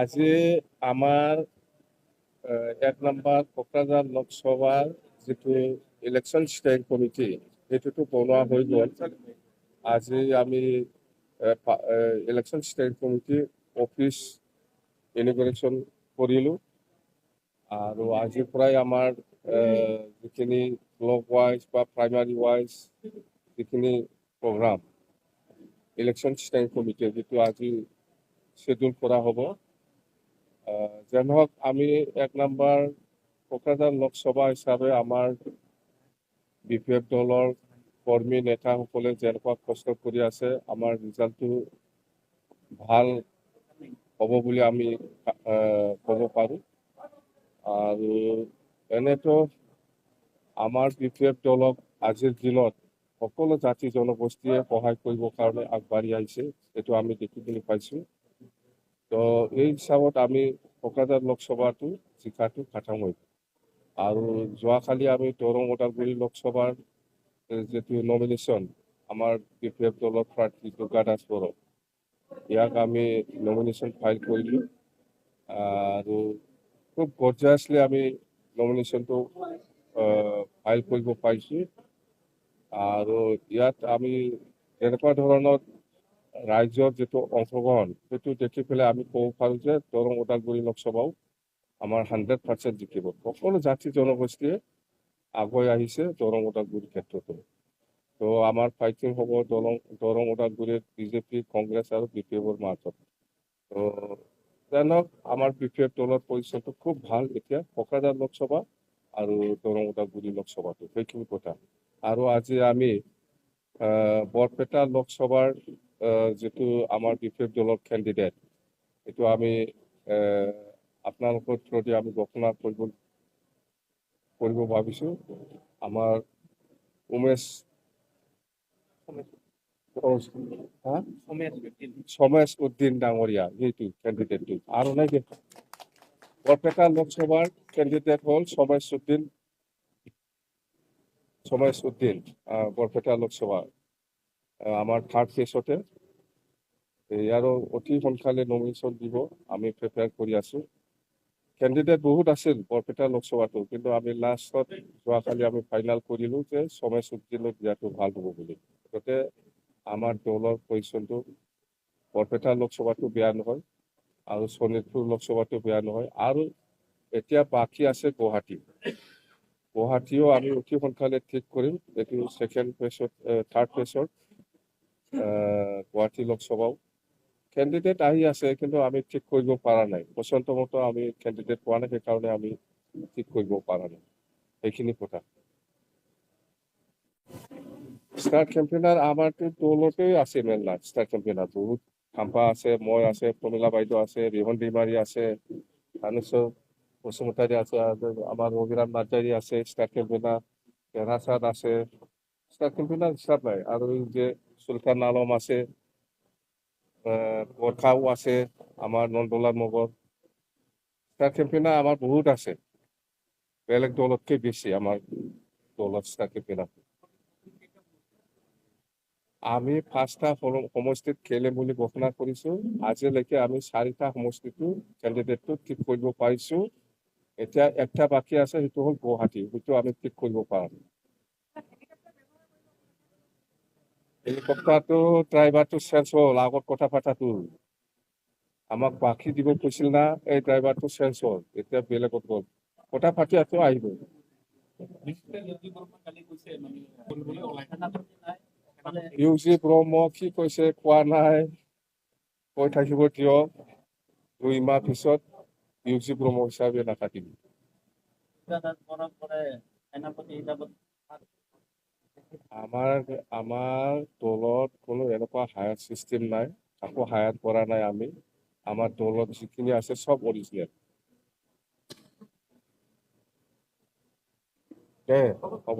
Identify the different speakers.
Speaker 1: আজি আমাৰ 1 নম্বৰ কোকৰাঝাৰ লোকসভাৰ যিটো ইলেকশ্যন ষ্টেয়াৰিং কমিটি সেইটোতো বনোৱা হৈ গ'ল। আজি আমি ইলেকশ্যন ষ্টেয়াৰিং কমিটি অফিচ ইনগ্ৰেশ্যন কৰিলোঁ আৰু আজিৰ পৰাই আমাৰ যিখিনি ব্লক ৱাইজ বা প্ৰাইমাৰী ৱাইজ যিখিনি প্ৰগ্ৰাম ইলেকশ্যন ষ্টেয়াৰিং কমিটি যিটো আজি শ্বেডিউল কৰা হ'ব। যেন হওক আমি 1 নম্বৰ কোকৰাঝাৰ লোকসভা হিচাপে আমাৰ BPF দলৰ কৰ্মী নেতাসকলে যেনেকুৱা কষ্ট কৰি আছে আমাৰ ৰিজাল্টটো ভাল হ'ব বুলি আমি ক'ব পাৰোঁ। আৰু এনেতো আমাৰ BPF দলক আজিৰ দিনত সকলো জাতি জনগোষ্ঠীয়ে সহায় কৰিবৰ কাৰণে আগবাঢ়ি আহিছে, এইটো আমি দেখিবলৈ পাইছোঁ। তো এই হিচাপত আমি কোকৰাঝাৰ লোকসভাটো জিকাটো খাটাং হৈ আৰু যোৱাকালি আমি দৰং ওদালগুৰি লোকসভাৰ যিটো নমিনেশ্যন আমাৰ BPF দলৰ প্ৰাৰ্থী দুৰ্গা দাস বড়ো ইয়াক আমি নমিনেশ্যন ফাইল কৰিলোঁ আৰু খুব গৰ্জিয়াছলি আমি নমিনেশ্যনটো ফাইল কৰিব পাৰিছোঁ। আৰু ইয়াত আমি এনেকুৱা ধৰণৰ ৰাইজৰ যিটো অংশগ্ৰহণ সেইটো দেখি পেলাই আমি ক'ব পাৰোঁ যে দৰং ওদালগুৰি লোকসভাও আমাৰ 100% জিকিব। সকলো জাতি জনগোষ্ঠীয়ে আগুৱাই আহিছে দৰং ওদালগুৰিৰ ক্ষেত্ৰতো। তো আমাৰ ফাইটিং হ'ব দৰং ওদালগুৰিৰ BJP কংগ্ৰেছ আৰু BPFৰ মাজত। তো যেনক আমাৰ BPF দলৰ পজিশ্যনটো খুব ভাল এতিয়া কোকৰাঝাৰ লোকসভা আৰু দৰং ওদালগুৰি লোকসভাটো সেইখিনি কথা। আৰু আজি আমি বৰপেটা লোকসভাৰ যিটো আমাৰ BPF দলৰ কেণ্ডিডেট এইটো আমি আপোনালোকৰ থ্ৰুদি আমি ঘোষণা কৰিব ভাবিছোঁ। আমাৰ সমেশ উদ্দিন ডাঙৰীয়া সেইটো কেণ্ডিডেটটো আৰু নাই বৰপেটা লোকসভাৰ কেণ্ডিডেট হ'ল সমেশ উদ্দিন বৰপেটা লোকসভা আমাৰ থাৰ্ড ফেজতে আৰু অতি সোনকালে নমিনেশ্যন দিব আমি প্ৰিপেয়াৰ কৰি আছোঁ। কেণ্ডিডেট বহুত আছিল বৰপেটা লোকসভাটো, কিন্তু আমি লাষ্টত যোৱাকালি আমি ফাইনেল কৰিলোঁ যে সমেশ উদ্দিনক দিয়াটো ভাল হ'ব বুলি। গতিকে আমাৰ দলৰ পজিশ্যনটো বৰপেটা লোকসভাটো বেয়া নহয় আৰু শোণিতপুৰ লোকসভাটো বেয়া নহয়। আৰু এতিয়া বাকী আছে গুৱাহাটীও আমি অতি সোনকালে ঠিক কৰিম। এইটো থাৰ্ড ফেজত গুৱাহাটী লোকসভাও কেণ্ডিডেট আহি আছে, কিন্তু আমি ঠিক কৰিব পৰা নাই। পচন্দ মতো আমি কেণ্ডিডেট পোৱা নাই, সেইকাৰণে আমি ঠিক কৰিব পৰা নাই। সেইখিনি কথা। ষ্টাৰ কেম্পেইনাৰ আমাৰতো দলতেই আছে মেলা ষ্টাৰ কেম্পেইনাৰ বহুত খাম্পা আছে, মই আছে, প্ৰমীলা বাইদেউ আছে, ৰিহন दैমাৰী আছে, আনুশ্বৰ বসুমতাৰী আছে, আমাৰ ৰবিৰাম নাৰ্জাৰী আছে ষ্টাৰ কেম্পেইনাৰ, পেৰাচাদ আছে ষ্টাৰ কেম্পেইনাৰ হিচাপ নাই। আৰু যে চুলতান আলম আছে, বৰখাও আছে, আমাৰ নন্দলাল মগৰ ষ্টাৰ কেম্পেইনাৰ আমাৰ বহুত আছে, বেলেগ দলতকৈ বেছি আমাৰ দলত ষ্টাৰ কেম্পেইনাৰ। আমি 5টা সমষ্টিত খেলিম বুলি ঘোষণা কৰিছোঁ। আজিলৈকে আমি 4টা সমষ্টিটো কেণ্ডিডেটটো ঠিক কৰিব পাৰিছোঁ। এতিয়া একটা বাকী আছে, সেইটো হ'ল গুৱাহাটী, সেইটো আমি ঠিক কৰিব পৰা নাই। হেলিকপ্টাৰটো ড্ৰাইভাৰটো চেঞ্জ হ'ল, আগত কথা পতাটো আমাক বাকী দিব কৈছিল না, এই ড্ৰাইভাৰটো চেঞ্জ হ'ল, এতিয়া বেলেগত গ'ল। কথা পাতি আছো আহিব। ইউজি ব্ৰহ্ম কি কৈছে কোৱা নাই, কৈ থাকিব দিয়ক। 2 মাহ পিছত ইউজি ব্ৰহ্ম হিচাপে নাথাকিব। আমাৰ দলত কোনো এনেকুৱা হায়াৰ চিষ্টেম নাই, কাকো হায়াৰ কৰা নাই আমি। আমাৰ দলত যিখিনি আছে সব অৰিজিনেল। হ'ব।